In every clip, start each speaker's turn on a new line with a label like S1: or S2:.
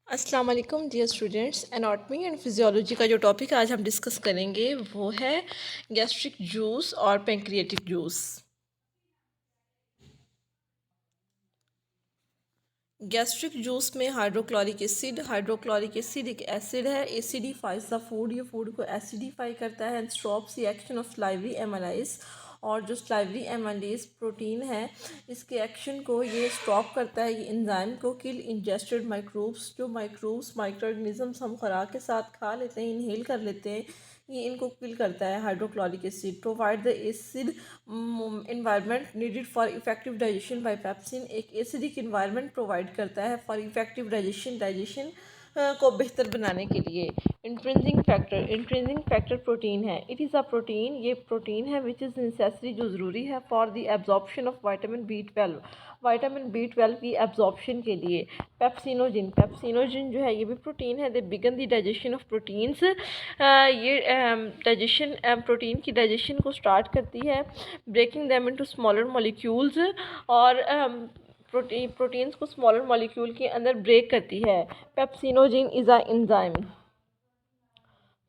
S1: अस्सलाम वालेकुम dear students. Anatomy and physiology का जो टॉपिक आज हम डिस्कस करेंगे वो है गैस्ट्रिक जूस और पेंक्रियाटिक जूस। गैस्ट्रिक जूस में हाइड्रोक्लोरिक एसिड एक एसिड है। एसिडिफाइज द फूड, ये फूड को एसिडिफाई करता है and stops the action of salivary amylase. और जो स्लाइवरी एमाइलेज प्रोटीन है इसके एक्शन को ये स्टॉप करता है, ये एंजाइम को किल इंजेस्टेड माइक्रोब्स, जो माइक्रोब्स माइक्रो ऑर्गेनिजम्स हम खुराक के साथ खा लेते हैं, इनहेल कर लेते हैं, ये इनको किल करता है। Hydrochloric acid provide the acid environment needed for effective digestion bye pepsin, एक एसिडिक इन्वायरमेंट प्रोवाइड करता है फॉर इफेक्टिव डाइजेशन को बेहतर बनाने के लिए। इंट्रिंसिक फैक्टर प्रोटीन है। इट इज़ अ प्रोटीन, ये प्रोटीन है विच इज़ नेसेसरी, जो ज़रूरी है for the absorption of vitamin B twelve की एब्जॉर्प्शन के लिए। पेप्सिनोजिन जो है ये भी प्रोटीन है। They begin the digestion of proteins, ये डाइजेशन प्रोटीन की डाइजेशन को स्टार्ट करती है, breaking them into smaller molecules, और प्रोटीन्स को स्मॉलर मॉलिक्यूल के अंदर ब्रेक करती है। Pepsinogen is a enzyme.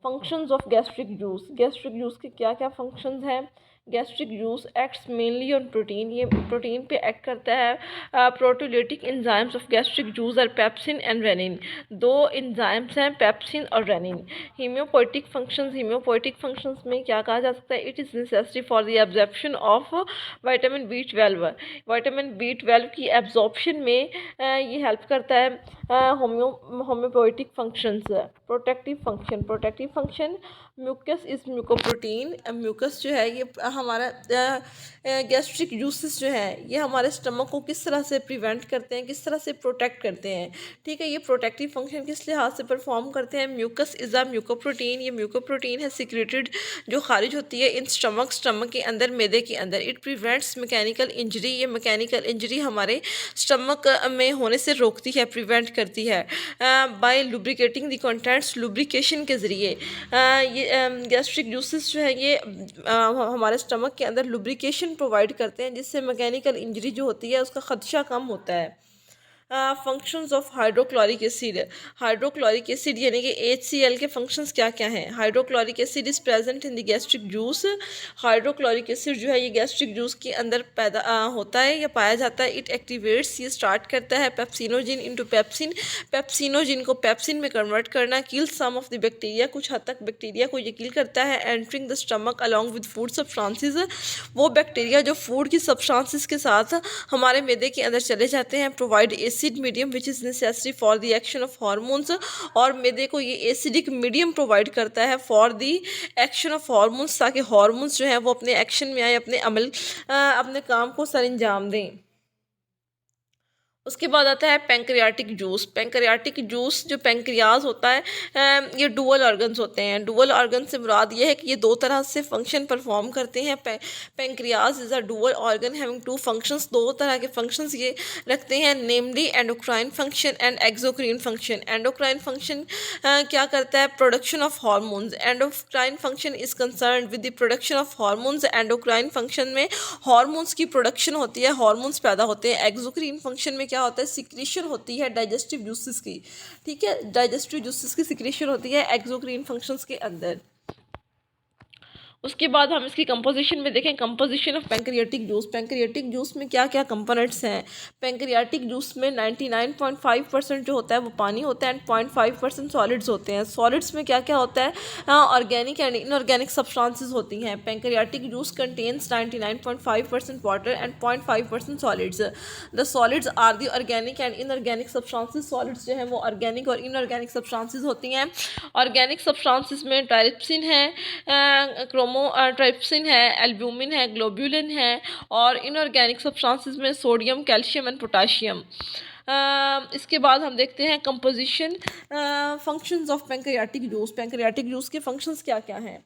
S1: Functions of gastric juice के क्या क्या फंक्शंस हैं? Gastric juice acts mainly on protein, ये प्रोटीन पे एक्ट करता है। Proteolytic enzymes of gastric juice are pepsin and rennin, दो एंजाइम्स हैं पेप्सिन और रेनिन। हीमियोपोइटिक फंक्शंस में क्या कहा जा सकता है? It is necessary for the absorption of vitamin B twelve की एब्जॉर्प्शन में ये हेल्प करता है। Haemopoietic functions. Protective function mucus is mucoprotein, mucus जो है ये हमारा गैस्ट्रिक जूसेस जो है ये हमारे स्टमक को किस तरह से प्रिवेंट करते हैं, किस तरह से प्रोटेक्ट करते हैं। ठीक है, ये प्रोटेक्टिव फंक्शन किस लिहाज से परफॉर्म करते हैं? म्यूकस इज़ अ म्यूकोप्रोटीन, ये म्यूकोप्रोटीन है सिक्रेटेड, जो खारिज होती है इन स्टमक के अंदर, मैदे के अंदर। इट प्रिवेंट्स मैकेनिकल इंजरी, ये मैकेनिकल इंजरी हमारे स्टमक में होने से रोकती है, प्रिवेंट करती है। By lubricating the contents, lubrication के ज़रिए ये गैस्ट्रिक जूसेस जो है ये हमारे स्टमक के अंदर लुब्रिकेशन प्रोवाइड करते हैं, जिससे मैकेनिकल इंजरी जो होती है उसका खदशा कम होता है। फंक्शंस ऑफ हाइड्रोक्लोरिक एसिड यानी कि HCl के फंक्शंस क्या क्या हैं? Hydrochloric acid is present in the gastric juice, hydrochloric acid जो है ये गैस्ट्रिक जूस के अंदर पैदा होता है या पाया जाता है। इट एक्टिवेट्स, ये स्टार्ट करता है पेप्सिनोजिन इनटू पेप्सिन, पेप्सिनोजिन को पेप्सिन में कन्वर्ट करना। किल सम ऑफ द बैक्टीरिया, कुछ हद तक बैक्टीरिया को ये किल करता है। Entering the stomach along with food substances, वो बैक्टीरिया जो फूड की सब्सटेंसेस के साथ हमारे मैदे के अंदर चले जाते हैं। Provide acid medium which is necessary for the action of hormones, और मैदे को ये एसिडिक मीडियम प्रोवाइड करता है for the action of hormones, ताकि हार्मोन्स जो हैं वो अपने एक्शन में आए, अपने काम को सरंजाम दें। उसके बाद आता है पेंक्रियाटिक जूस जो पेंक्रियाज होता है, ये डुअल ऑर्गन्स होते हैं। डुअल ऑर्गन से मुराद ये है कि ये दो तरह से फंक्शन परफॉर्म करते हैं। Pancreas is a dual organ having two functions, दो तरह के फंक्शंस ये रखते हैं, namely endocrine function and exocrine function. Endocrine function क्या करता है? Production of hormones. Endocrine function is concern with the production of hormones. Endocrine function में हार्मोन्स की प्रोडक्शन होती है, हार्मोन्स पैदा होते हैं। एक्सोक्राइन फंक्शन में क्या होता है? सिक्रीशन होती है डाइजेस्टिव जूसेस की। ठीक है, डाइजेस्टिव जूसेस की सिक्रीशन होती है एक्सोक्राइन फंक्शंस के अंदर। उसके बाद हम इसकी कंपोजिशन में देखें, कंपोजिशन ऑफ पेंक्रियाटिक जूस में क्या क्या कंपोनेंट्स हैं? पेंक्रियाटिक जूस में 99.5% जो होता है वो पानी होता है एंड 0.5% सॉलिड्स होते हैं। सॉलिड्स में क्या क्या होता है? ऑर्गेनिक एंड इनऑर्गेनिक सब्सटेंसेस होती हैं। Pancreatic juice contains 99.5% water and 0.5% solids. The solids are the organic and inorganic substances, solids जो हैं वो ऑर्गेनिक और इनऑर्गेनिक सब्सटेंसेस होती हैं। ऑर्गेनिक सब्सटेंसेस में ट्राइप्सिन है, ट्राइप्सिन है, एल्ब्यूमिन है, ग्लोब्यूलिन है, और इनऑर्गेनिक सब्सटेंसेस में सोडियम, कैल्शियम एंड पोटाशियम। इसके बाद हम देखते हैं composition, functions of pancreatic juice के फंक्शंस क्या क्या हैं?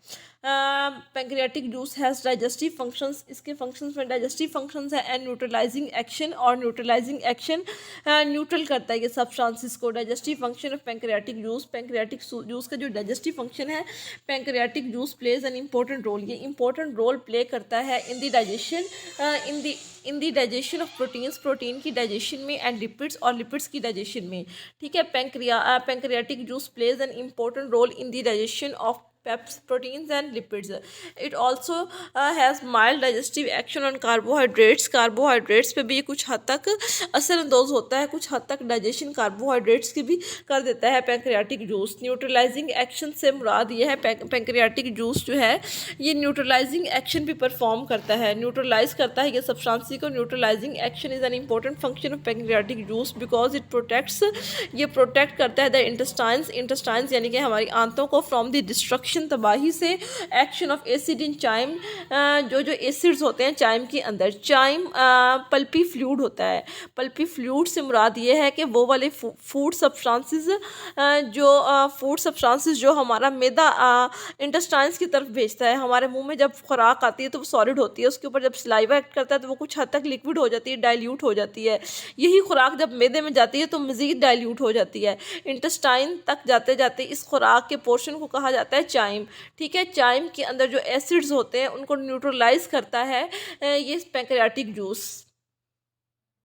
S1: Pancreatic juice has digestive functions, इसके फंक्शंस में डाइजेस्टिव फंक्शंस है एंड न्यूट्रलाइजिंग एक्शन, और न्यूट्रलाइजिंग एक्शन न्यूट्रल करता है ये सब्सटेंसेस को। Digestive function of pancreatic juice, pancreatic juice का जो डाइजेस्टिव फंक्शन है, pancreatic juice plays an important role, ये इंपॉर्टेंट रोल प्ले करता है in the digestion, in the digestion of proteins, protein की डाइजेशन में, एंड लिपिड्स, और लिपिड्स की डाइजेशन में। ठीक है, pancreatic juice plays an important role in the digestion of peps, proteins and lipids. It also has mild digestive action on carbohydrates, carbohydrates पे भी ये कुछ हद तक असरअंदाज होता है, कुछ हद तक डाइजेशन कार्बोहाइड्रेट्स की भी कर देता है पैंक्रियाटिक जूस। न्यूट्रलाइजिंग एक्शन से मुराद ये है, पैंक्रियाटिक जूस जो है ये न्यूट्रलाइजिंग एक्शन भी परफॉर्म करता है, न्यूट्रलाइज करता है ये सब्सटेंस को। Neutralising action is an important function of pancreatic juice because it protects, ये प्रोटेक्ट करता है द इंटेस्टाइन्स यानी कि हमारी आंतों को फ्रॉम द डिस्ट्रक्शन, तबाही से। Action of acid in chyme, जो एसिड्स होते हैं चाइम के अंदर, चाइम पल्पी फ्लूइड होता है, पल्पी फ्लूइड से मुराद ये है कि वो वाले फूड सब्सटेंसेस जो हमारा मैदा इंटेस्टाइन्स की तरफ भेजता है, हमारे मुंह में जब खुराक आती है तो वो सॉलिड होती है, उसके ऊपर जब सलाइवा एक्ट करता है तो वो कुछ हद तक लिक्विड हो जाती है, डाइल्यूट हो जाती है। यही खुराक जब मैदे में जाती है तो मज़ीद डाइल्यूट हो जाती है। इंटेस्टाइन तक जाते जाते इस खुराक के पोर्शन को कहा जाता है चाइम। ठीक है, चाइम के अंदर जो एसिड्स होते हैं उनको न्यूट्रलाइज करता है ये पैंक्रियाटिक जूस।